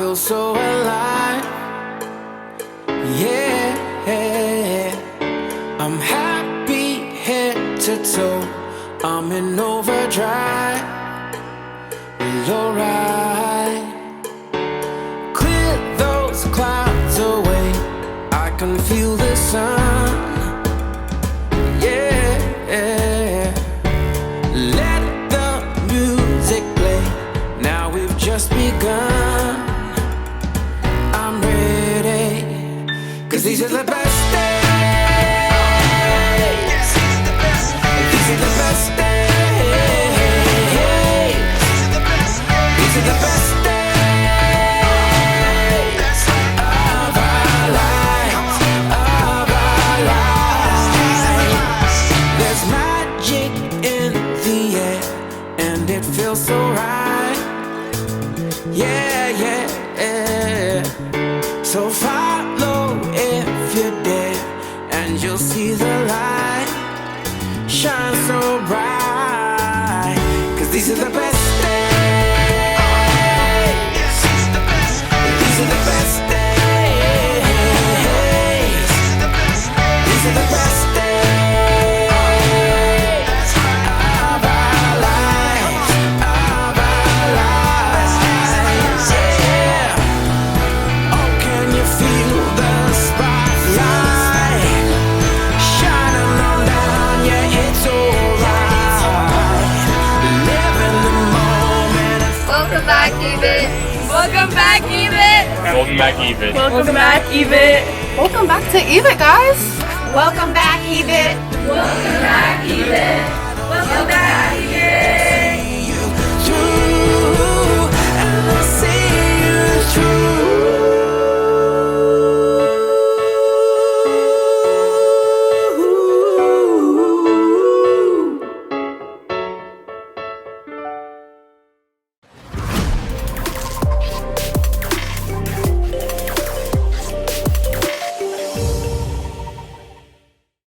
feel so alive. Yeah, I'm happy head to toe. I'm in overdrive. Well, alright. Clear those clouds away. I can feel the sun. Yeah, let the music play. Now we've just begun. I'm ready, 'cause these are the best days. These are the best days. These are the best days of our lives, of our lives. There's magic in the air, and it feels so right. Yeah, yeah. So follow if you dare, and you'll see the light shine so bright. 'Cause these are the best days. These are the best days. These are the best days of our lives, of our lives. Yeah. Oh, can you feel the spotlight shining on down? Yeah, it's alright. Live in the moment. Welcome back, EVIT. Welcome back, EVIT. Welcome back, EVIT. Welcome back, EVIT. Welcome back to EVIT, guys. Welcome back, EVIT. Welcome back, EVIT. Welcome back, EVIT.